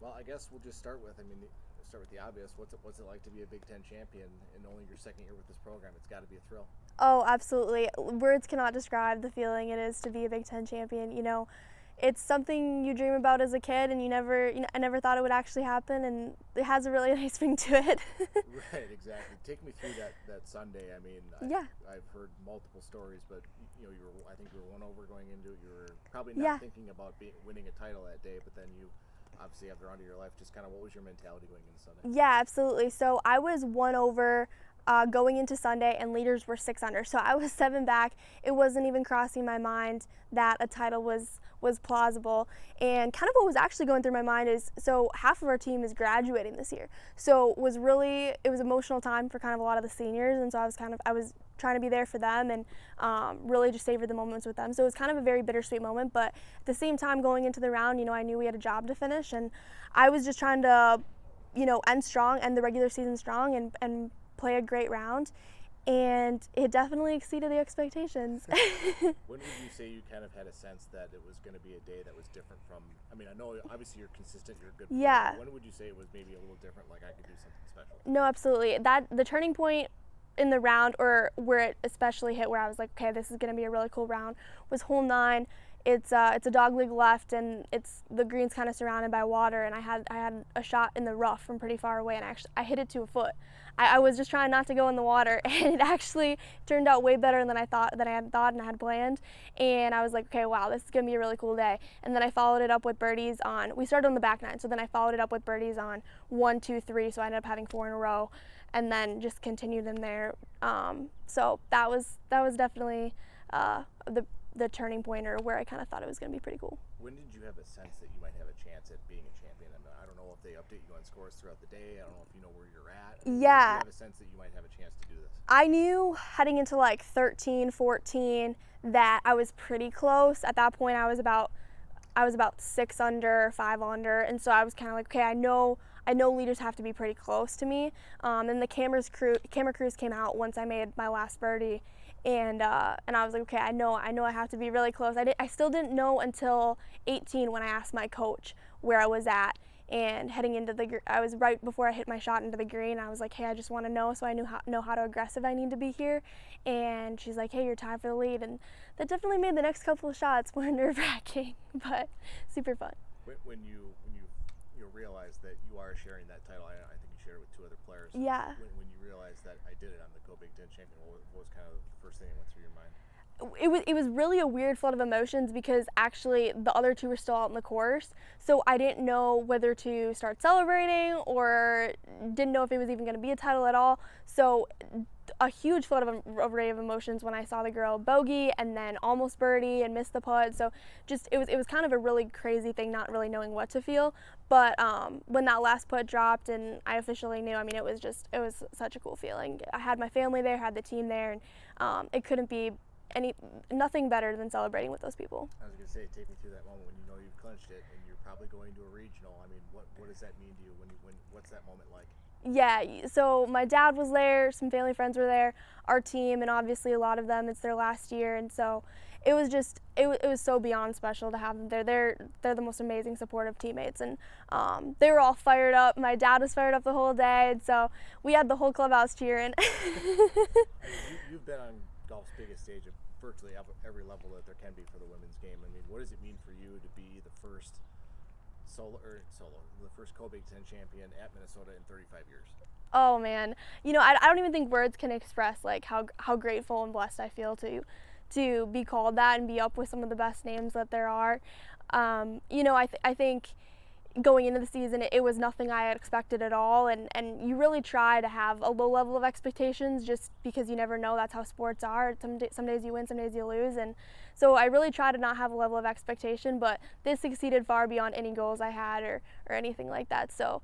Well, I guess we'll just start with the obvious. What's it like to be a Big Ten champion in only your second year with this program? It's got to be a thrill. Oh, absolutely. Words cannot describe the feeling it is to be a Big Ten champion. It's something you dream about as a kid, and I never thought it would actually happen, and it has a really nice ring to it. Right, exactly. Take me through that Sunday. Yeah. I've heard multiple stories, but I think you were 1-over going into it. You were probably not thinking about winning a title that day, but then you obviously have the run of your life. Just kind of what was your mentality going into Sunday? Yeah, absolutely. So I was 1-over going into Sunday, and leaders were 6 under. So I was 7 back. It wasn't even crossing my mind that a title was plausible. And kind of what was actually going through my mind is, so half of our team is graduating this year. So it was emotional time for kind of a lot of the seniors, and so I was trying to be there for them and really just savor the moments with them. So it was kind of a very bittersweet moment, but at the same time going into the round, I knew we had a job to finish, and I was just trying to, end the regular season strong and play a great round. And it definitely exceeded the expectations. When would you say you kind of had a sense that it was going to be a day that was different from, I know obviously you're consistent, you're a good player. Yeah. When would you say it was maybe a little different, like I could do something special? No, absolutely. The turning point in the round, or where it especially hit, where I was like, okay, this is going to be a really cool round, was hole 9. It's a dog leg left, and the green's kind of surrounded by water, and I had a shot in the rough from pretty far away, and I hit it to a foot. I was just trying not to go in the water, and it actually turned out way better than I had thought and I had planned. And I was like, okay, wow, this is gonna be a really cool day. And then I followed it up with birdies we started on the back 9, so then I followed it up with birdies on 1, 2, 3, so I ended up having 4 in a row, and then just continued them there. So that was definitely the turning point, or where I kind of thought it was going to be pretty cool. When did you have a sense that you might have a chance at being a champion? I don't know if they update you on scores throughout the day. I don't know if you know where you're at. Yeah. Did you have a sense that you might have a chance to do this? I knew heading into like 13, 14 that I was pretty close. At that point, I was about 6 under, 5 under, and so I was kind of like, okay, I know leaders have to be pretty close to me. And the camera crews came out once I made my last birdie. And I was like, okay, I know I have to be really close. I still didn't know until 18 when I asked my coach where I was at, and heading into I was right before I hit my shot into the green. I was like, hey, I just want to know, so I know how to aggressive I need to be here. And she's like, hey, you're tied for the lead, and that definitely made the next couple of shots more nerve-wracking, but super fun. When you realize that you are sharing that title, I think you shared it with 2 other players. Yeah. When you realized that I did it, I'm the Big Ten champion, what was kind of the first thing that went through your mind? It was really a weird flood of emotions, because actually the other 2 were still out in the course, so I didn't know whether to start celebrating or didn't know if it was even going to be a title at all. So a huge flood of array of emotions when I saw the girl bogey and then almost birdie and missed the putt. So just it was kind of a really crazy thing, not really knowing what to feel. But when that last putt dropped and I officially knew, it was such a cool feeling. I had my family there, had the team there, and it couldn't be nothing better than celebrating with those people. I was going to say, take me through that moment when you know you've clinched it and you're probably going to a regional. What does that mean to you? What's that moment like? Yeah, so my dad was there, some family friends were there, our team, and obviously a lot of them, it's their last year, and so it was it was so beyond special to have them there. They're the most amazing, supportive teammates, and they were all fired up. My dad was fired up the whole day, and so we had the whole clubhouse cheering. You've been on golf's biggest stage at virtually every level that there can be for the women's game. What does it mean for you to be the first the first co-Big Ten champion at Minnesota in 35 years? Oh man, I don't even think words can express like how grateful and blessed I feel to be called that and be up with some of the best names that there are. I think going into the season, it was nothing I had expected at all, and you really try to have a low level of expectations, just because you never know. That's how sports are. Some days you win, some days you lose, and so I really try to not have a level of expectation, but this exceeded far beyond any goals I had or anything like that. So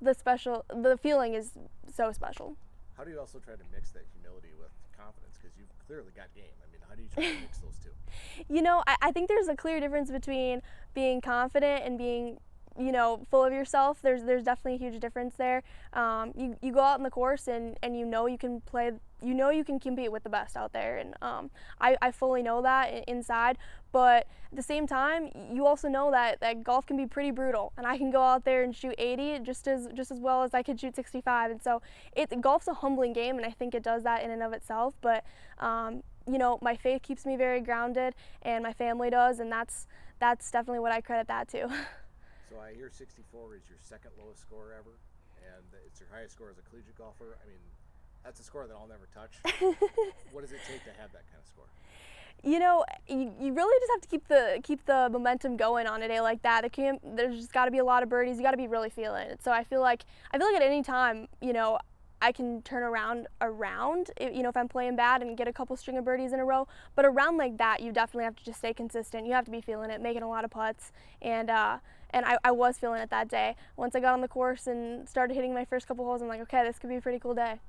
the feeling is so special. How do you also try to mix that humility with confidence, because you've clearly got game? How do you try to mix those two? I think there's a clear difference between being confident and being full of yourself. There's definitely a huge difference there. You go out on the course and you can play know you can compete with the best out there, and I fully know that inside. But at the same time, you also know that golf can be pretty brutal, and I can go out there and shoot 80 just as well as I could shoot 65. And so golf's a humbling game, and I think it does that in and of itself. But you know, my faith keeps me very grounded, and my family does, and that's definitely what I credit that to. So I hear 64 is your second lowest score ever, and it's your highest score as a collegiate golfer. I mean, that's a score that I'll never touch. What does it take to have that kind of score? You know, you really just have to keep the momentum going on a day like that. There's just got to be a lot of birdies. You got to be really feeling it. So I feel like at any time, you know, I can turn around, you know, if I'm playing bad and get a couple string of birdies in a row. But around like that, you definitely have to just stay consistent. You have to be feeling it, making a lot of putts, and I was feeling it that day. Once I got on the course and started hitting my first couple holes, I'm like, okay, this could be a pretty cool day.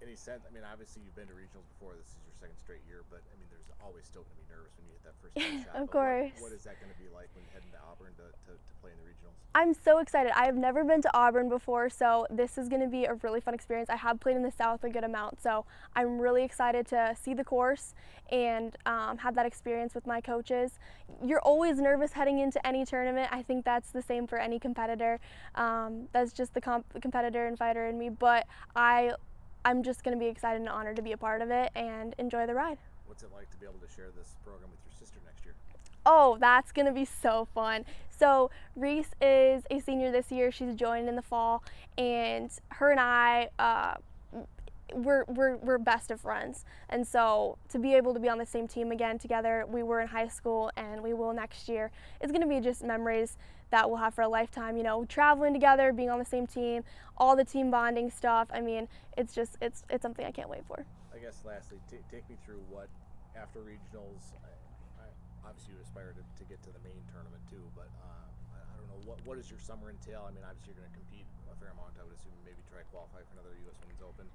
Any sense? I mean, obviously you've been to regionals before. This is your second straight year, but I mean, there's always still going to be nervous when you hit that first shot. Of course. What is that going to be like when you head into Auburn to play in the regionals? I'm so excited. I have never been to Auburn before, so this is going to be a really fun experience. I have played in the South a good amount, so I'm really excited to see the course and have that experience with my coaches. You're always nervous heading into any tournament. I think that's the same for any competitor. That's just the competitor and fighter in me, but I'm just going to be excited and honored to be a part of it and enjoy the ride. What's it like to be able to share this program with your sister next year? Oh, that's going to be so fun. So Reese is a senior this year. She's joining in the fall, and her and I, we're best of friends. And so to be able to be on the same team again together, we were in high school and we will next year, it's going to be just memories that we'll have for a lifetime. You know, traveling together, being on the same team, all the team bonding stuff. I mean, it's something I can't wait for. I guess lastly, take me through what after regionals. Obviously you aspire to get to the main tournament too, but I don't know, what does your summer entail? I mean, obviously you're going to compete a fair amount, I would assume, maybe try to qualify for another U.S. Women's Open.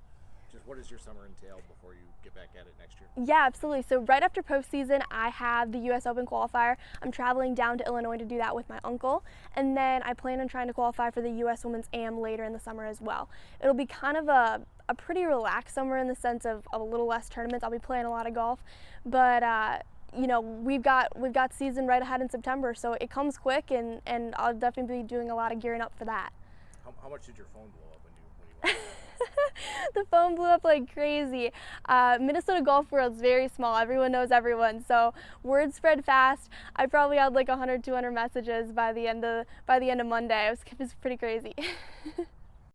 Just what does your summer entail before you get back at it next year? Yeah, absolutely. So right after postseason, I have the U.S. Open qualifier. I'm traveling down to Illinois to do that with my uncle, and then I plan on trying to qualify for the U.S. Women's Am later in the summer as well. It'll be kind of a pretty relaxed summer in the sense of a little less tournaments. I'll be playing a lot of golf, but you know, we've got season right ahead in September, so it comes quick, and I'll definitely be doing a lot of gearing up for that. How much did your phone blow up when you The phone blew up like crazy. Minnesota golf world's very small. Everyone knows everyone, so word spread fast. I probably had like 100, 200 messages by the end of Monday. It was pretty crazy.